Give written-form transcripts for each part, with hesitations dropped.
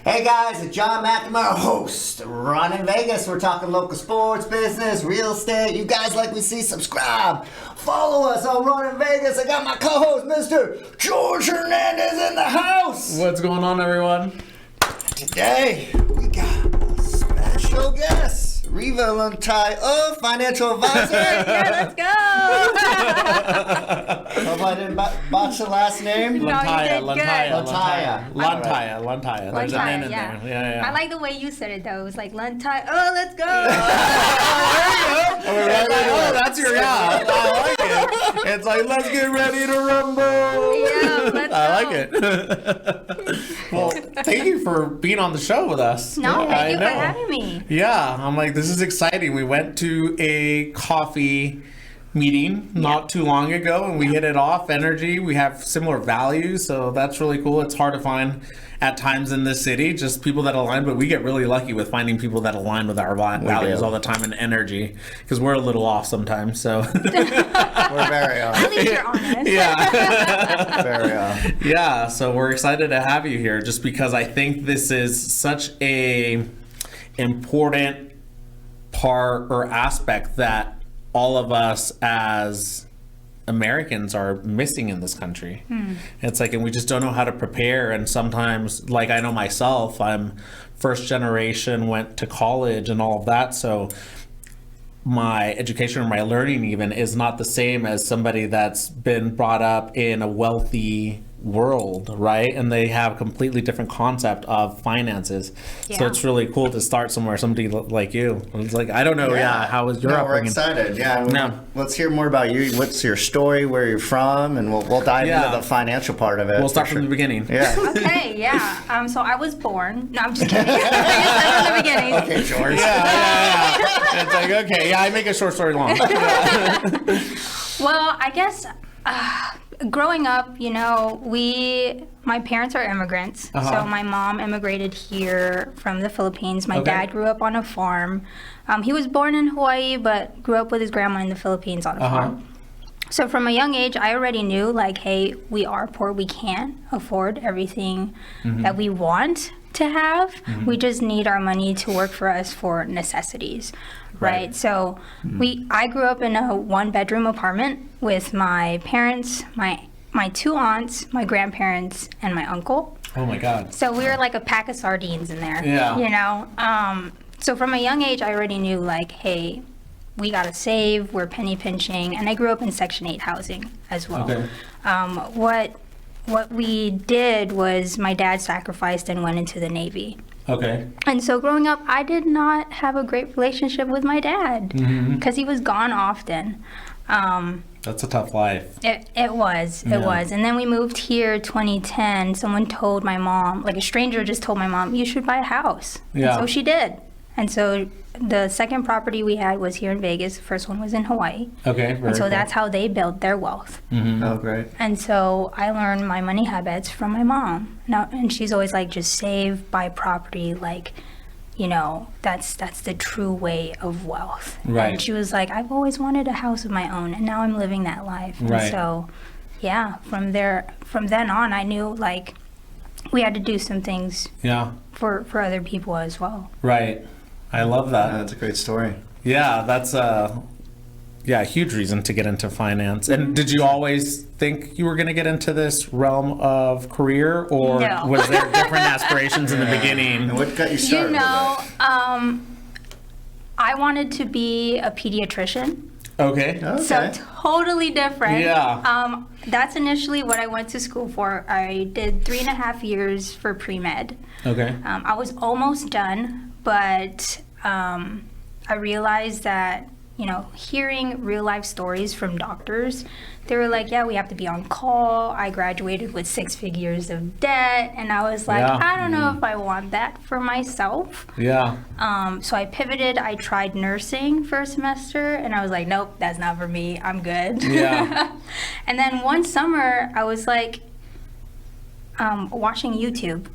Hey guys, it's John McNamara, host, Ron in Vegas. We're talking local sports, business, real estate. You guys like we see, subscribe. Follow us on Ron in Vegas. I got my co-host, Mr. George Hernandez in the house. What's going on, everyone? Today, we got a special guest, Riva Lantaya, financial advisor. Yeah, let's go. Hope I didn't botch the last name. Lantaya. There's an N in yeah. there. Yeah. I like the way you said it though. It was like Lantaya. Oh, let's go. That's your I like it. It's like, let's get ready to rumble. Yeah, let's I go. like it. Well, thank you for being on the show with us. No, Yeah, thank you for know. having me. Yeah, I'm like, this is exciting. We went to a coffee meeting not too long ago and we hit it off. Energy, we have similar values, so that's really cool. It's hard to find at times in this city just people that align, but we get really lucky with finding people that align with our values all the time, and energy, because we're a little off sometimes. So We're very off. At least you're honest. yeah. Very off. Yeah, so we're excited to have you here just because I think this is such a important part or aspect that all of us as Americans are missing in this country. It's like, and we just don't know how to prepare. And sometimes, like, I know myself, I'm first generation, went to college and all of that. So my education or my learning even is not the same as somebody that's been brought up in a wealthy world, right? And they have a completely different concept of finances. So Yeah. it's really cool to start somewhere, somebody like you. It's like, I don't know, how was your We're upbringing? excited. No. Let's hear more about you. What's your story? Where you're from? And we'll dive into the financial part of it. We'll start for from the beginning. Yeah. Okay, yeah. So I was born. No, I'm just kidding. From the beginning. Okay, George. Yeah. It's like, okay, I make a short story long. Well, I guess growing up, my parents are immigrants. So my mom immigrated here from the Philippines. My dad grew up on a farm. He was born in Hawaii, but grew up with his grandma in the Philippines on a farm. So from a young age, I already knew, like, hey, we are poor. We can't afford everything that we want to have. We just need our money to work for us for necessities, right? So I grew up in a one-bedroom apartment with my parents, my two aunts, my grandparents, and my uncle. Oh my God. So we were like a pack of sardines in there, Yeah. So from a young age, I already knew, like, hey, we gotta save, we're penny pinching, and I grew up in Section 8 housing as well. Okay. What we did was my dad sacrificed and went into the Navy. Okay. And so growing up, I did not have a great relationship with my dad because he was gone often. That's a tough life. It was. And then we moved here 2010. Someone told my mom, like a stranger just told my mom, you should buy a house. Yeah. And so she did. And so the second property we had was here in Vegas. The first one was in Hawaii. Okay. And so that's how they built their wealth. Oh, great. And so I learned my money habits from my mom. And she's always like, just save, buy property, like, that's the true way of wealth. Right. And she was like, I've always wanted a house of my own, and now I'm living that life. Right. And so, yeah, from then on, I knew, like, we had to do some things for other people as well. Right. I love that. Yeah, that's a great story. Yeah, that's a huge reason to get into finance. And did you always think you were going to get into this realm of career, or No. was there different aspirations in the beginning? And what got you started? I wanted to be a pediatrician. Okay. So totally different. Yeah. That's initially what I went to school for. I did 3.5 years for pre-med. Okay. I was almost done, but I realized that, hearing real life stories from doctors, they were like, yeah, we have to be on call. I graduated with 6 figures of debt. And I was like, I don't know if I want that for myself. Yeah. So I pivoted. I tried nursing for a semester, and I was like, nope, that's not for me. I'm good. Yeah. And then one summer, I was like watching YouTube,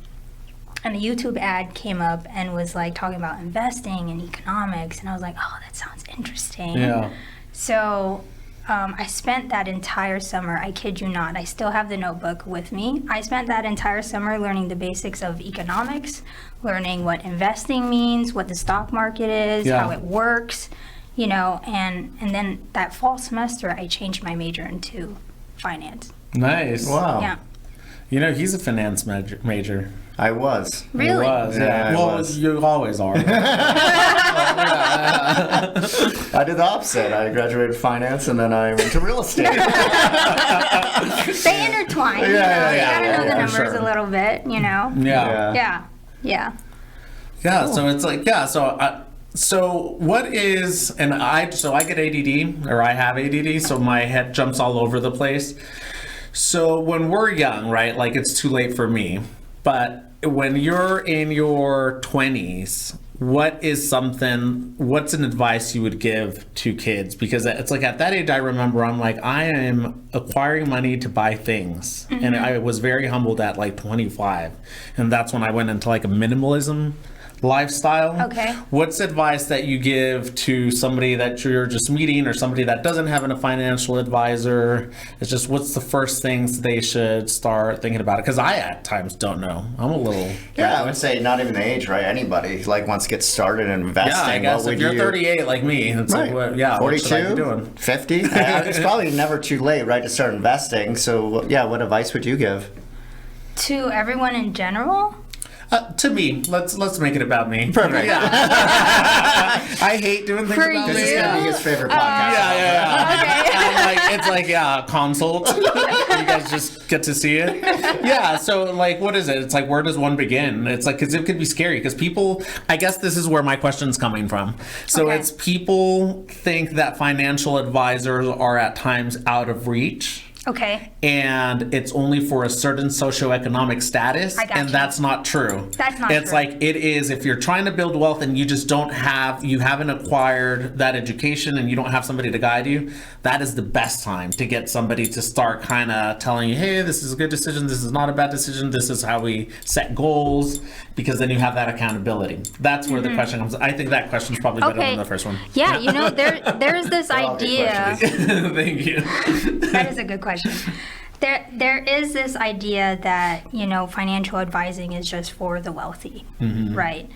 and a YouTube ad came up and was like talking about investing and economics, and I was like, oh, that sounds interesting. Yeah. So I spent that entire summer, I kid you not, I still have the notebook with me. I spent that entire summer learning the basics of economics, learning what investing means, what the stock market is, how it works, you know, and then that fall semester, I changed my major into finance. Nice. Wow. Yeah. You know, he's a finance major. I was. Really? He was, Yeah, I well, was. you always are. I did the opposite. I graduated finance and then I went to real estate. They intertwine, you know, Yeah, you gotta know the numbers sure. a little bit, you know? Yeah. Yeah. So it's like, so what is, and I get ADD, or I have ADD, so my head jumps all over the place. So when we're young, right, like it's too late for me, but when you're in your 20s, what's an advice you would give to kids? Because it's like at that age, I remember I'm like, I am acquiring money to buy things. And I was very humbled at like 25. And that's when I went into like a minimalism lifestyle. Okay. What's advice that you give to somebody that you're just meeting or somebody that doesn't have a financial advisor? It's just, what's the first things they should start thinking about it? Because I at times don't know. I'm a little... Yeah, I would say not even the age, right? Anybody like wants to get started in investing. Yeah, I guess what if would you're 38 like me, it's Right. like, what should I be 42, doing? 50? It's probably never too late, right, to start investing. So, yeah, what advice would you give? To everyone in general? To me, let's make it about me. Perfect. Yeah. I hate doing things For about This me. is going to be his favorite podcast. Okay. It's like consult. You guys just get to see it. Yeah. So like, what is it? It's like, where does one begin? It's like, because it could be scary. Because people, I guess this is where my question's coming from. So Okay. it's people think that financial advisors are at times out of reach. Okay. And it's only for a certain socioeconomic status, I got and you. that's not true. That's not It's true. like it is if you're trying to build wealth and you just you haven't acquired that education and you don't have somebody to guide you, that is the best time to get somebody to start kind of telling you, hey, this is a good decision, this is not a bad decision, this is how we set goals, because then you have that accountability. That's where the question comes. I think that question's probably better than the first one. Yeah, you know, there's this all good idea. Thank you. That is a good question. There is this idea that, you know, financial advising is just for the wealthy, right?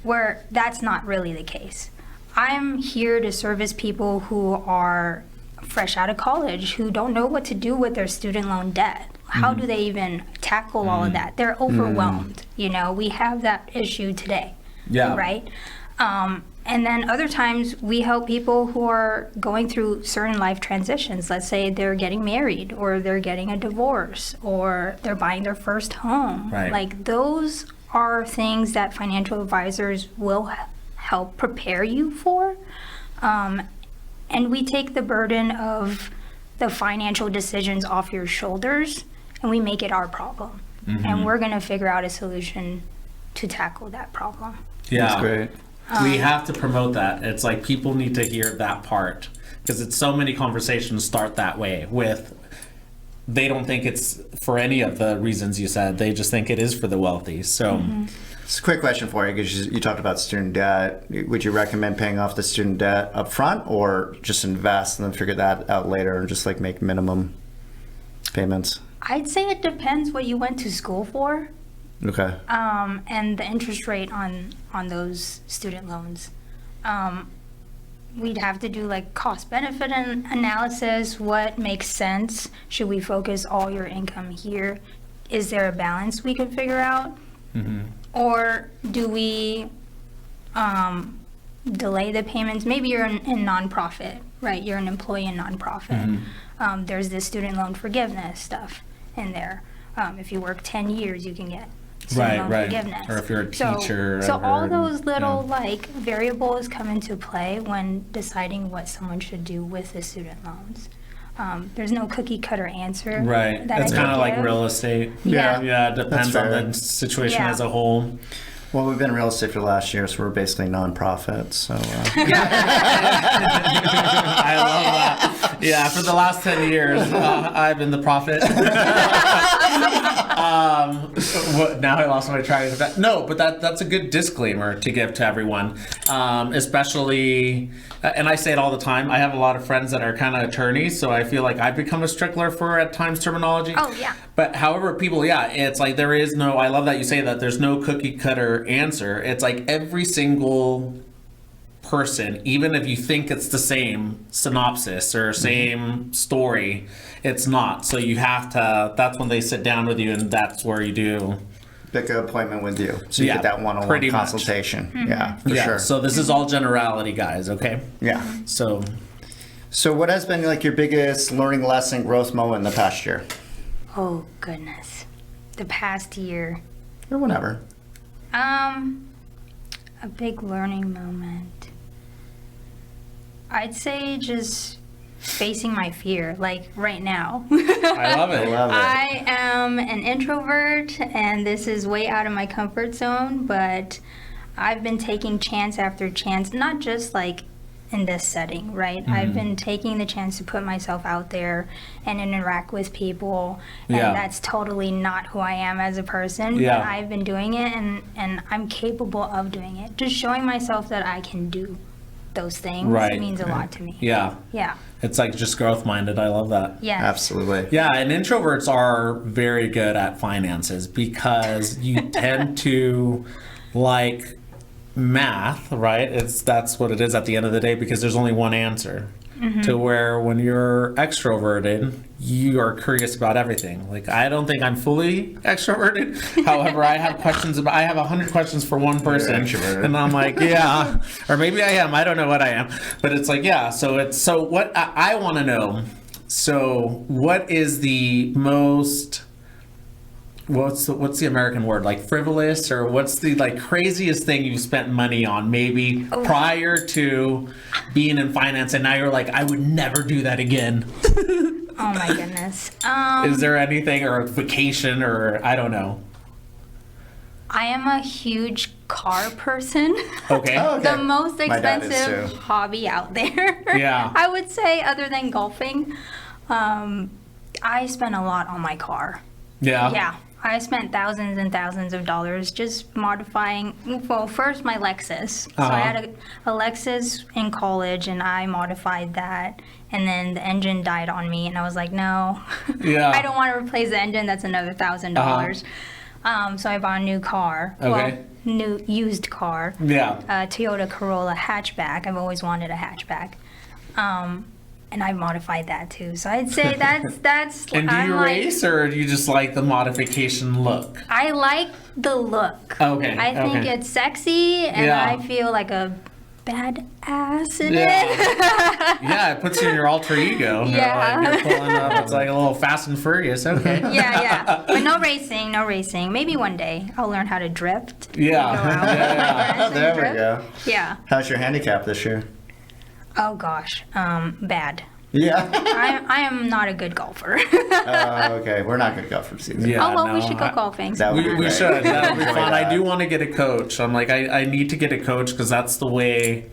Where that's not really the case. I'm here to service people who are fresh out of college, who don't know what to do with their student loan debt. How do they even tackle all of that? They're overwhelmed. You know, we have that issue today, Yeah. right? And then other times we help people who are going through certain life transitions. Let's say they're getting married or they're getting a divorce or they're buying their first home. Right. Like those are things that financial advisors will help prepare you for. And we take the burden of the financial decisions off your shoulders and we make it our problem. And we're going to figure out a solution to tackle that problem. Yeah. That's great. We have to promote that. It's like people need to hear that part because it's so many conversations start that way with they don't think it's for any of the reasons you said. They just think it is for the wealthy. So It's a quick question for you because you talked about student debt. Would you recommend paying off the student debt up front or just invest and then figure that out later and just like make minimum payments? I'd say it depends what you went to school for. Okay. And the interest rate on those student loans. We'd have to do like cost benefit analysis. What makes sense? Should we focus all your income here? Is there a balance we could figure out? Or do we delay the payments? Maybe you're in nonprofit, right? You're an employee in nonprofit. There's this student loan forgiveness stuff in there. If you work 10 years, you can get student loan forgiveness. Or if you're a So- teacher. So all or- those little yeah. like variables come into play when deciding what someone should do with the student loans. There's no cookie cutter answer. Right. that It's I kind of could like give. real estate. Yeah. Yeah, it depends on fair. the situation Yeah. as a whole. Well, we've been in real estate for the last year, so we're basically nonprofits. So I love that. Yeah, for the last 10 years, I've been the prophet. Now I lost my track of that. No, but that's a good disclaimer to give to everyone, especially. And I say it all the time. I have a lot of friends that are kind of attorneys, so I feel like I've become a stickler for at times terminology. Oh yeah. But however, people, it's like there is no. I love that you say that. There's no cookie cutter answer. It's like every single person, even if you think it's the same synopsis or same story, it's not. So you have to, that's when they sit down with you, and that's where you do pick an appointment with you, so you get that one-on-one consultation. Yeah, for sure. So this is all generality, guys. Okay. Yeah. So what has been like your biggest learning lesson, growth moment in the past year, Oh goodness, the past year. or whatever? A big learning moment. I'd say just facing my fear, like right now. I love it. I am an introvert, and this is way out of my comfort zone, but I've been taking chance after chance, not just like in this setting, right? I've been taking the chance to put myself out there and interact with people, and that's totally not who I am as a person. Yeah. But I've been doing it, and I'm capable of doing it. Just showing myself that I can do those things means a lot to me. Yeah. Yeah. It's like just growth minded. I love that. Yes. Absolutely. Yeah, and introverts are very good at finances because you tend to like math, right? That's what it is at the end of the day, because there's only one answer. To where when you're extroverted, you are curious about everything. Like, I don't think I'm fully extroverted. However, I have 100 questions for one person, and I'm like, yeah, or maybe I am. I don't know what I am, but it's like, yeah. So what I want to know. So what is the most? What's the American word, like frivolous, or what's the like craziest thing you've spent money on maybe prior to being in finance, and now you're like, I would never do that again? Oh my goodness. Is there anything, or a vacation, or I don't know? I am a huge car person. Okay. Oh, okay. The most My dad is expensive too. hobby out there. Yeah. I would say, other than golfing. I spend a lot on my car. Yeah. Yeah. I spent thousands and thousands of dollars just modifying, well, first my Lexus. So I had a Lexus in college, and I modified that, and then the engine died on me, and I was like, no, Yeah. I don't want to replace the engine. That's another $1,000. So I bought a new car. Okay. Well, new used car. Yeah. A Toyota Corolla hatchback. I've always wanted a hatchback. And I modified that too. So I'd say that's. And do you race, or do you just like the modification look? I like the look. Okay. I think it's sexy, and Yeah. I feel like a badass in Yeah. it. Yeah, it puts you in your alter ego. Yeah. Like you're pulling up. It's like a little Fast and Furious. Okay. Yeah. But no racing. Maybe one day I'll learn how to drift. Yeah. Go out with Yeah. my friends and There we drift. go. Yeah. How's your handicap this year? Oh gosh. Bad. Yeah. I am not a good golfer. Okay. We're not good golfers either. Yeah. Oh well, we no, should go golfing. That would be We great. should. That would be Enjoy fun. I that. do want to get a coach. I'm like, I need to get a coach, because that's the way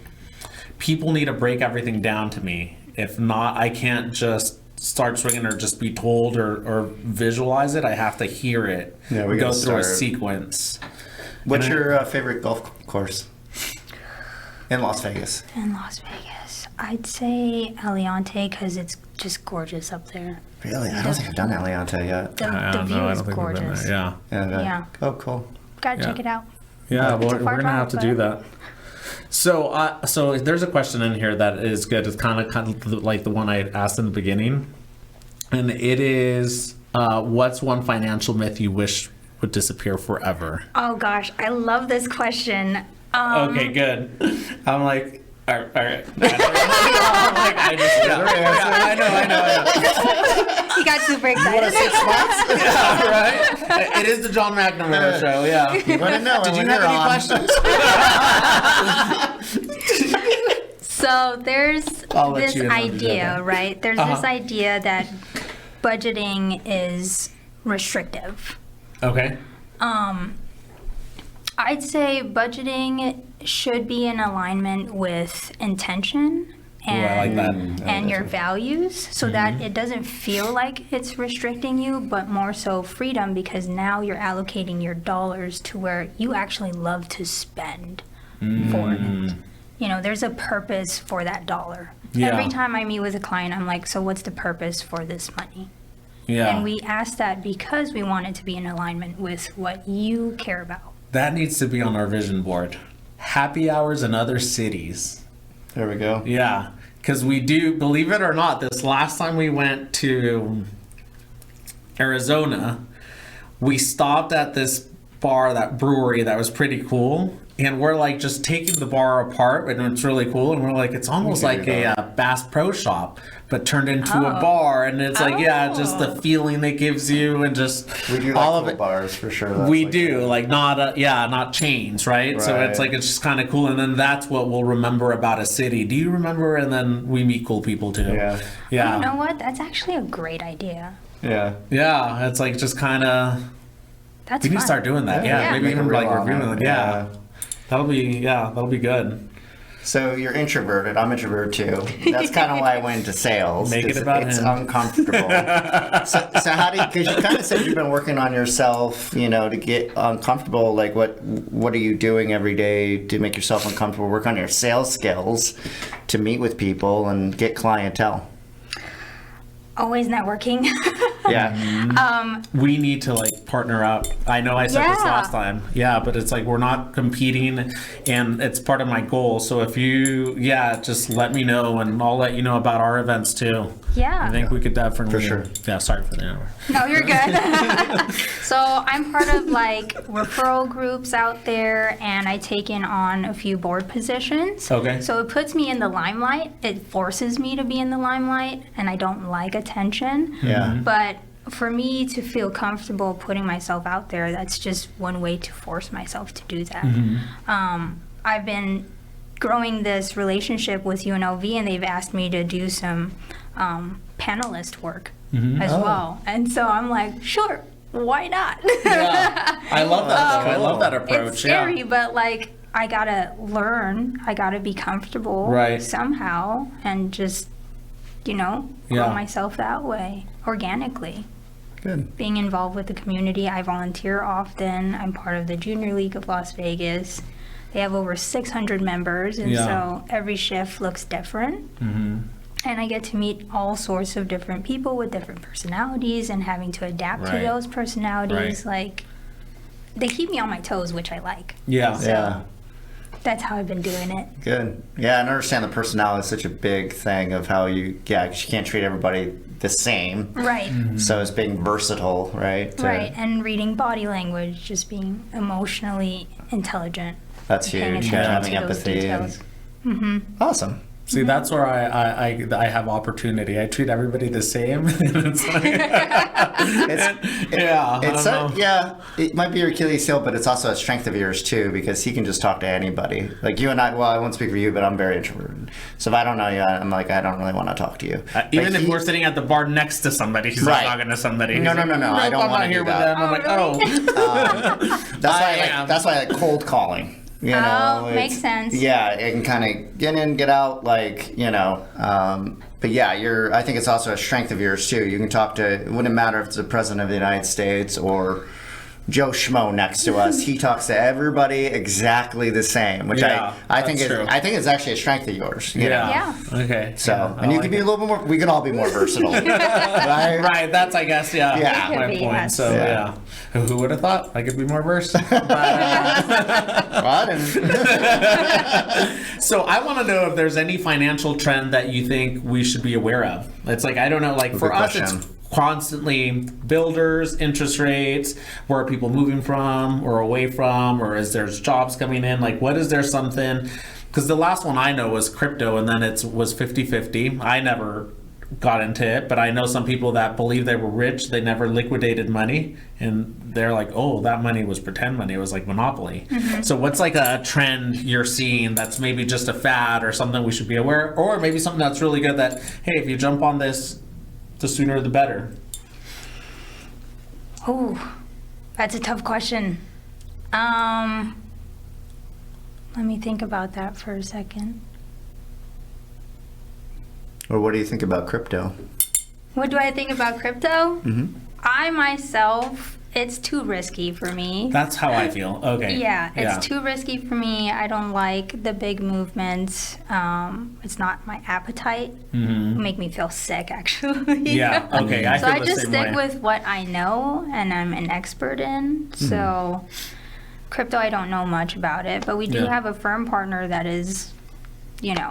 people need to break everything down to me. If not, I can't just start swinging or just be told or visualize it. I have to hear it. Yeah, we go gotta through a start. sequence. What's your favorite golf course in Las Vegas? In Las Vegas, I'd say Aliante, because it's just gorgeous up there. Really? I don't think I've done Lantaya yet. The view is gorgeous. Yeah. Yeah. Oh, cool. Gotta Yeah. check it out. Yeah, It's a we're far gonna have to drive, do but- that. So there's a question in here that is good. It's kind of like the one I asked in the beginning, and it is, what's one financial myth you wish would disappear forever? Oh gosh, I love this question. Okay, good. I'm like, all right. I'm like, I know. He got super excited. Yeah, right? It is the John McNamara show, yeah. Let it know. Did you have any questions? So there's I'll let this you in on the idea, demo. right? There's this idea that budgeting is restrictive. Okay. I'd say budgeting should be in alignment with intention and I like that. and your values, so that it doesn't feel like it's restricting you, but more so freedom, because now you're allocating your dollars to where you actually love to spend for it. You know, there's a purpose for that dollar. Yeah. Every time I meet with a client, I'm like, so what's the purpose for this money? Yeah. And we ask that because we want it to be in alignment with what you care about. That needs to be on our vision board. Happy hours in other cities. There we go. Yeah, because we do, believe it or not, this last time we went to Arizona, we stopped at this bar, that brewery that was pretty cool. And we're like just taking the bar apart, and it's really cool. And we're like, it's almost like a Bass Pro Shop, but turned into a bar. And it's like, yeah, just the feeling it gives you, and just We do all like of cool it. bars for sure. That's We like do, like not chains, right? So it's Right. like, it's just kind of cool. And then that's what we'll remember about a city. Do you remember? And then we meet cool people too. Yeah. Yeah. You know what? That's actually a great idea. Yeah. Yeah. It's like just kind of, That's we need to fun. start doing that. Yeah. Yeah. Maybe Make a even reel like on reviewing it. it. Yeah. That'll be good. So you're introverted. I'm introverted too. That's kind of why I went into sales. Make it 'cause about it's him. uncomfortable. so how do you? Because you kind of said you've been working on yourself, you know, to get uncomfortable. Like what are you doing every day to make yourself uncomfortable? Work on your sales skills to meet with people and get clientele. Always networking. Yeah. We need to like partner up. I know I said this Yeah. last time. Yeah, but it's like we're not competing, and it's part of my goal. So if you, just let me know, and I'll let you know about our events too. Yeah. I think we could definitely. For sure. Yeah, sorry for the hour. No, you're good. So I'm part of like referral groups out there, and I take in on a few board positions. Okay. So it puts me in the limelight. It forces me to be in the limelight, and I don't like attention. Yeah. But for me to feel comfortable putting myself out there, that's just one way to force myself to do that. I've been growing this relationship with UNLV, and they've asked me to do some panelist work as well. And so I'm like, sure, why not? Yeah, I love that. I love that approach. It's scary, but like, I gotta learn. I gotta be comfortable Right. somehow, and just, grow Yeah. myself that way, organically. Good. Being involved with the community, I volunteer often. I'm part of the Junior League of Las Vegas. They have over 600 members, and Yeah. so every shift looks different. And I get to meet all sorts of different people with different personalities, and having to adapt to Right. those personalities. Like, they keep me on my toes, which I like. Yeah. Yeah. That's how I've been doing it. Good. Yeah, and I understand the personality is such a big thing of how you, 'cause you can't treat everybody the same. Right. So it's being versatile, right? Right. And reading body language, just being emotionally intelligent. That's Paying huge. attention Having to those empathy. And, details. awesome. See, that's where I have opportunity. I treat everybody the same. It's like, yeah. It's I don't know. yeah, it might be your Achilles heel, but it's also a strength of yours too, because he can just talk to anybody. Like you and I, well, I won't speak for you, but I'm very introverted. So if I don't know you, I'm like, I don't really want to talk to you. Even Like, if we're sitting at the bar next to somebody, he's Right. like talking to somebody. No, He's no, like, no, I don't I'm wanna not do here with that. them. I'm like, that's why I like cold calling. You know, Oh, makes sense. Yeah, it can kind of get in, get out, like but yeah, I think it's also a strength of yours too. You can talk to. It wouldn't matter if it's the president of the United States or Joe Schmo next to us. He talks to everybody exactly the same, which Yeah, I think that's is true. I think is actually a strength of yours. You know? Yeah. Okay. So, Yeah, and I you like can be it. a little bit more. We can all be more versatile, right? Right, that's I guess Yeah. my It could be, point. yes. So Yeah. who would have thought I could be more versed? Well, I didn't. So I want to know if there's any financial trend that you think we should be aware of. It's like I don't know, like for Good us question. it's constantly builders, interest rates, where are people moving from or away from, or is there jobs coming in? Like what is there something? Because the last one I know was crypto, and then it was 50-50. I never got into it, but I know some people that believe they were rich, they never liquidated money, and they're like, oh, that money was pretend money, it was like monopoly. So what's like a trend you're seeing that's maybe just a fad or something we should be aware, or maybe something that's really good that, hey, if you jump on this, the sooner the better? Oh, that's a tough question. Let me think about that for a second. Or what do you think about crypto? What do I think about crypto? I myself, it's too risky for me. That's how I feel. Okay. Yeah, it's too risky for me. I don't like the big movements. It's not my appetite. Make me feel sick, actually. Yeah. Okay. I So feel I the just same stick way. with what I know and I'm an expert in. So crypto, I don't know much about it, but we do Yeah. have a firm partner that is,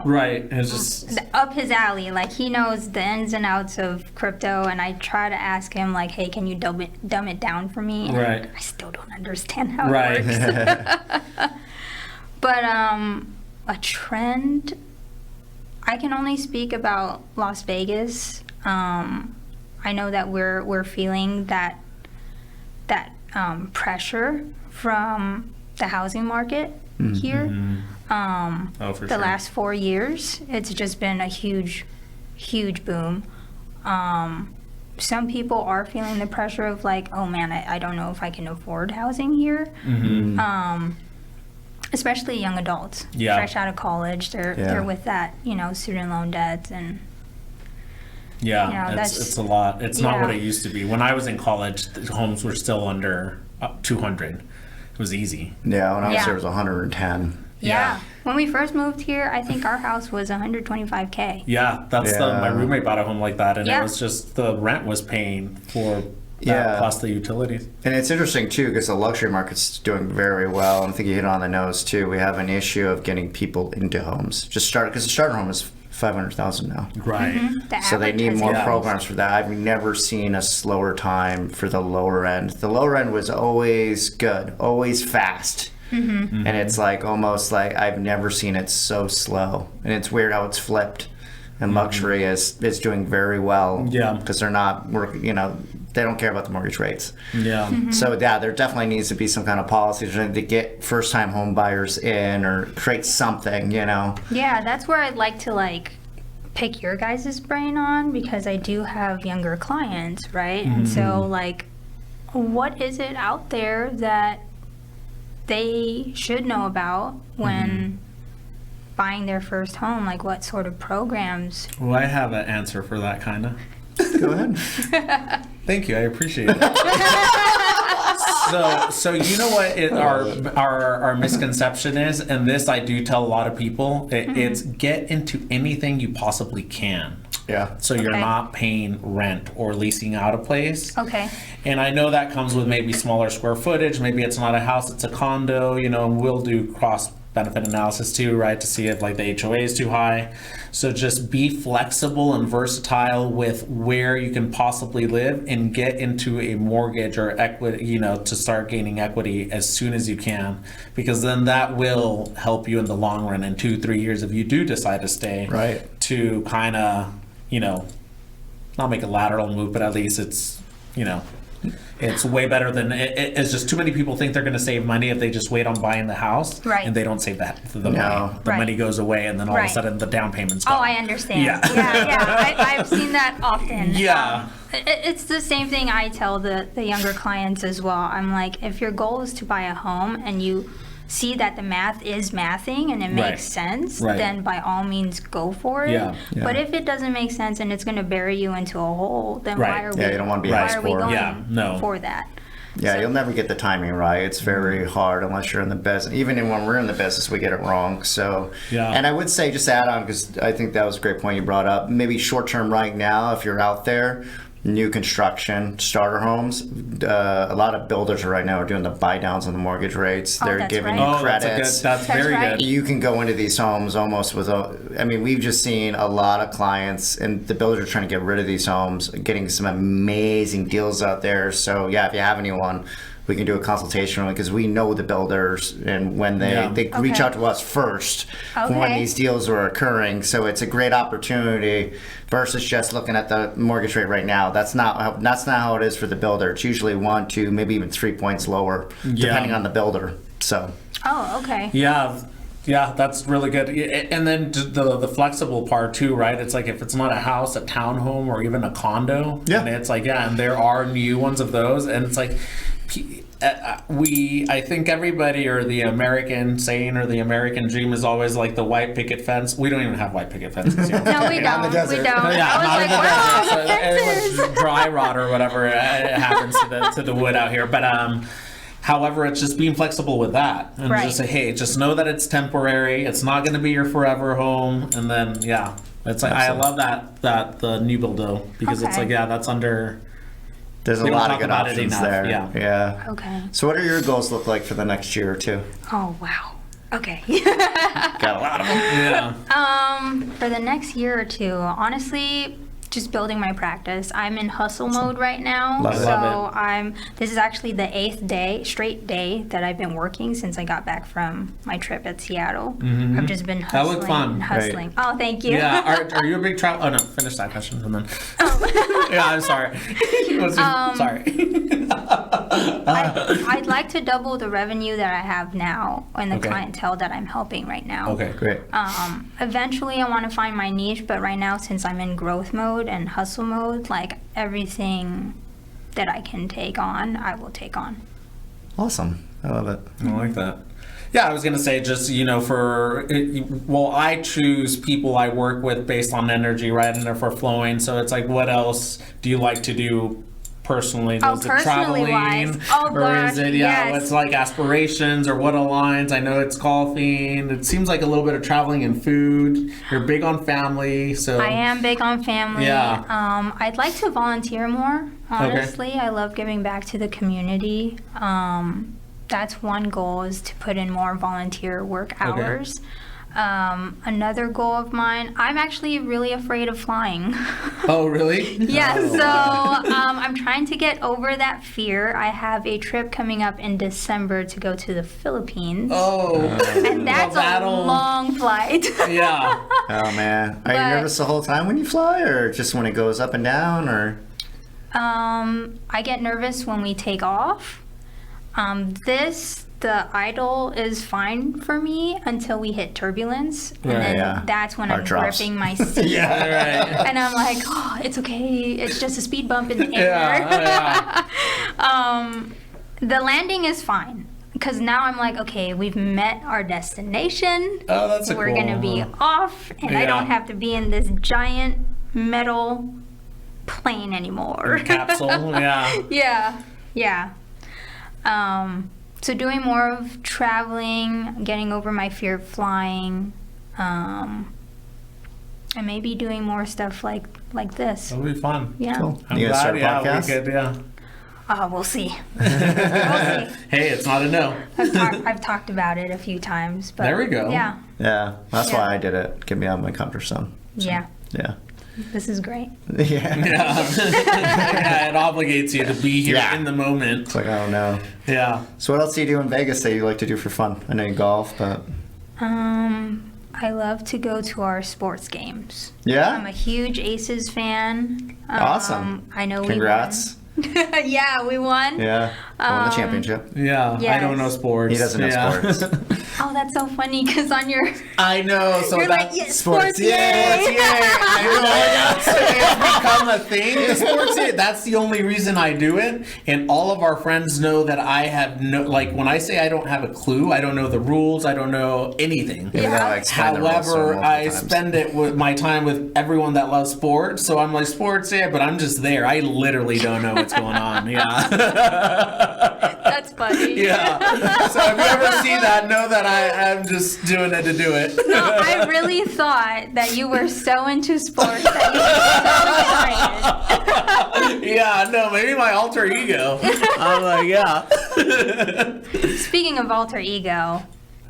Right. It's just up his alley. Like, he knows the ins and outs of crypto, and I try to ask him, like, hey, can you dumb it down for me? And Right. I still don't understand how Right. it works. But a trend, I can only speak about Las Vegas. I know that we're feeling that pressure from the housing market here. oh, for The sure. last 4 years, it's just been a huge boom. Some people are feeling the pressure of like, oh man, I don't know if I can afford housing here. Especially young adults, Yeah. fresh out of college, they're with that, student loan debts and Yeah, that's- it's a lot. It's not what Yeah. it used to be. When I was in college, the homes were still under 200. It was easy. Yeah, when I was Yeah. there, it was 110. yeah. When we first moved here, I think our house was 125K. Yeah, that's my Yeah. roommate bought a home like that, and Yeah. it was just the rent was paying for that Yeah. plus the utilities. And it's interesting too because the luxury market's doing very well. And I think you hit it on the nose too. We have an issue of getting people into homes. Because the starter home is 500,000 now. Right. The So they average need has more gone- programs for that. I've never seen a slower time for the lower end. The lower end was always good, always fast. And it's like almost like I've never seen it so slow. And it's weird how it's flipped. And luxury is doing very well. Yeah. Because they're not they don't care about the mortgage rates. Yeah. So yeah, there definitely needs to be some kind of policies to get first-time home buyers in or create something. Yeah, that's where I'd like to pick your guys' brain on because I do have younger clients, right? And so what is it out there that they should know about when buying their first home? Like what sort of programs? Well, I have an answer for that kind of. Go ahead. Thank you. I appreciate it. So you know what our misconception is, and this I do tell a lot of people. It's get into anything you possibly can. Yeah. So you're Okay. not paying rent or leasing out a place. Okay. And I know that comes with maybe smaller square footage. Maybe it's not a house, it's a condo. And we'll do cross benefit analysis too, right? To see if the HOA is too high. So just be flexible and versatile with where you can possibly live and get into a mortgage or equity, to start gaining equity as soon as you can, because then that will help you in the long run in 2-3 years if you do decide to stay. Right. To kind of, not make a lateral move, but at least it's, it's way better than it's just too many people think they're going to save money if they just wait on buying the house, Right. and they don't save the No. money. The Right. money goes away, and then all of a Right. sudden the down payment's gone. Oh, I understand. Yeah. I've seen that often. Yeah. It's the same thing I tell the younger clients as well. I'm like, if your goal is to buy a home and you see that the math is mathing and it Right. makes sense, Right. then by all means go for it. Yeah. Yeah. But if it doesn't make sense and it's going to bury you into a hole, then Right. why are Yeah, we? you don't wanna be why high are we score. going Yeah, no. for that? Yeah, So- you'll never get the timing right. It's very hard unless you're in the business. Even when we're in the business, we get it wrong. So, Yeah. And I would say, just to add on, because I think that was a great point you brought up, maybe short term right now, if you're out there, new construction, starter homes, a lot of builders right now are doing the buy downs on the mortgage rates. Oh, They're that's giving right. you Oh, credits. that's That's very right. good. You can go into these homes almost with we've just seen a lot of clients, and the builders are trying to get rid of these homes, getting some amazing deals out there. So yeah, if you have anyone, we can do a consultation because we know the builders, and when they reach Okay. out to us first when Okay. these deals are occurring. So it's a great opportunity versus just looking at the mortgage rate right now. That's not how it is for the builder. It's usually 1, 2, maybe even 3 points lower, depending on the builder. So Oh, okay. Yeah, that's really good. And then the flexible part too, right? It's like if it's not a house, a townhome, or even a condo. Yeah. And it's like, and there are new ones of those. And it's like, I think everybody, or the American saying or the American dream, is always like the white picket fence. We don't even have white picket fences here. No, we don't. We don't. Yeah, I not was in like, the wow, desert. So fences. it was dry rot or whatever it happens to the wood out here. But however, it's just being flexible with that, and Right. just say, hey, just know that it's temporary. It's not going to be your forever home. And then it's like I love that the new build though, because it's Okay. like that's under. There's a We don't lot of talk good about it options enough, there. yeah. Yeah. Okay. So what are your goals look like for the next year or two? Oh wow. Okay. Got a lot of them. Yeah. For the next year or two, honestly, just building my practice. I'm in hustle mode right now. Love it. So Love this is actually the 8th straight day that I've been working since I got back from my trip at Seattle. I've just been That hustling looked fun. and hustling. Oh, thank you. Yeah. Are you a big travel? Oh no, finish that question and then. Yeah, I'm sorry. Sorry. I'd like to double the revenue that I have now and the Okay. clientele that I'm helping right now. Okay. Great. Eventually, I want to find my niche, but right now, since I'm in growth mode and hustle mode, like everything that I can take on, I will take on. Awesome. I love it. I like that. Yeah, I was gonna say just I choose people I work with based on energy, right, and if we're flowing. So it's like, what else do you like to do personally? Oh, Is it personally traveling, wise. Oh, or gosh, is it yes. what's like aspirations or what aligns? I know it's golfing. It seems like a little bit of traveling and food. You're big on family, so I am big on family. Yeah. I'd like to volunteer more, honestly. I love giving back to the community. That's one goal, is to put in more volunteer work hours. Another goal of mine, I'm actually really afraid of flying. Oh, really? Yeah, Oh. so I'm trying to get over that fear. I have a trip coming up in December to go to the Philippines. Oh. And that's Well, that'll- a long flight. Yeah. Oh man. Are you But- nervous the whole time when you fly, or just when it goes up and down, or? I get nervous when we take off. The idle is fine for me until we hit turbulence. And Right, then yeah. that's when Heart I'm drops. gripping my seat. Right. And I'm like, oh, it's okay. It's just a speed bump in the Yeah. air. The landing is fine. Because now I'm like, okay, we've met our destination. Oh, that's a We're cool going to be one. off. And I Yeah. don't have to be in this giant metal plane anymore. Capsule. Yeah. Yeah. So doing more of traveling, getting over my fear of flying, and maybe doing more stuff like this. It'll be fun. Yeah. Cool. I'm You gonna start a glad, podcast? we could, yeah. We'll see. We'll see. Hey, it's not a no. I've talked about it a few times. But There we go. Yeah. Yeah. That's Yeah. why I did it. Get me out of my comfort zone. Yeah. Yeah. This is great. Yeah. Yeah, it obligates you to be here Yeah. in the moment. It's like, I don't know. Yeah. So what else do you do in Vegas that you like to do for fun? I know you golf, but I love to go to our sports games. I'm yeah. a huge Aces fan. Awesome. I know Congrats. we won. Yeah, we won. Yeah. Won the championship. Yeah. I Yes. don't know sports. He doesn't know Yeah. sports. Oh, that's so funny because on your I know. So you're that's like, yes, sports, sports, yeah, yay! I know. So it's become a thing. The sports, that's the only reason I do it. And all of our friends know that I have no, like when I say I don't have a clue, I don't know the rules, I don't know anything. Even though I explained the rules to him However, multiple I times. spend it with my time with everyone that loves sports. So I'm like, sports, yeah, but I'm just there. I literally don't know what's going on. Yeah. That's funny. Yeah. So if you ever see that, know that I'm just doing it to do it. No, I really thought that you were so into sports that you were so excited. Yeah, no, maybe my alter ego. I'm like, yeah. Speaking of alter ego,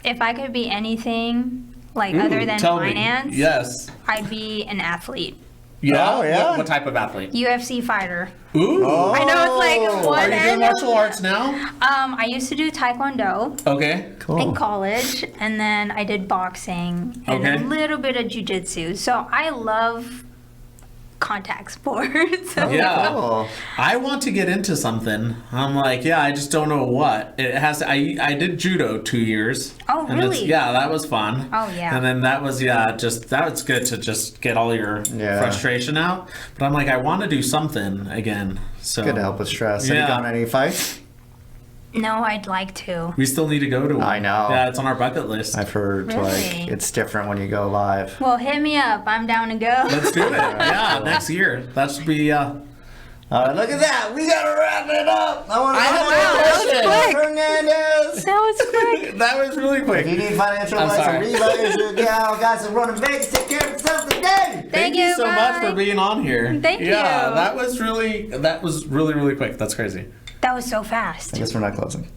if I could be anything other than Tell finance, me. Yes. I'd be an athlete, Yeah. Oh, yeah? What type of athlete? UFC fighter. Ooh. I know it's like one Are you doing end of- martial arts now? I used to do taekwondo Okay. Cool. in college, and then I did boxing and Okay. a little bit of jujitsu. So I love contact sports. Yeah. Cool. I want to get into something. I'm like, yeah, I just don't know what. It has. I did judo 2 years. Oh, and really? Yeah, that was fun. Oh, yeah. And then that was that was good to just get all your Yeah. frustration out. But I'm like, I want to do something again. So Good to help with stress. Have you Yeah. gone to any fights? No, I'd like to. We still need to go to one. I know. Yeah, it's on our bucket list. I've heard Really? like it's different when you go live. Well, hit me up. I'm down to go. Let's do it. Yeah, next year. That should be. Look at that. We gotta wrap it up. I want to that was quick. Hernandez. That was quick. That was really quick. If you need financial I'm advice, sorry. Riva is your gal. Guys, I'm running Vegas. Take care of yourself today. Thank you so much bye. for being on here. Thank you. Yeah, that was really really quick. That's crazy. That was so fast. I guess we're not closing.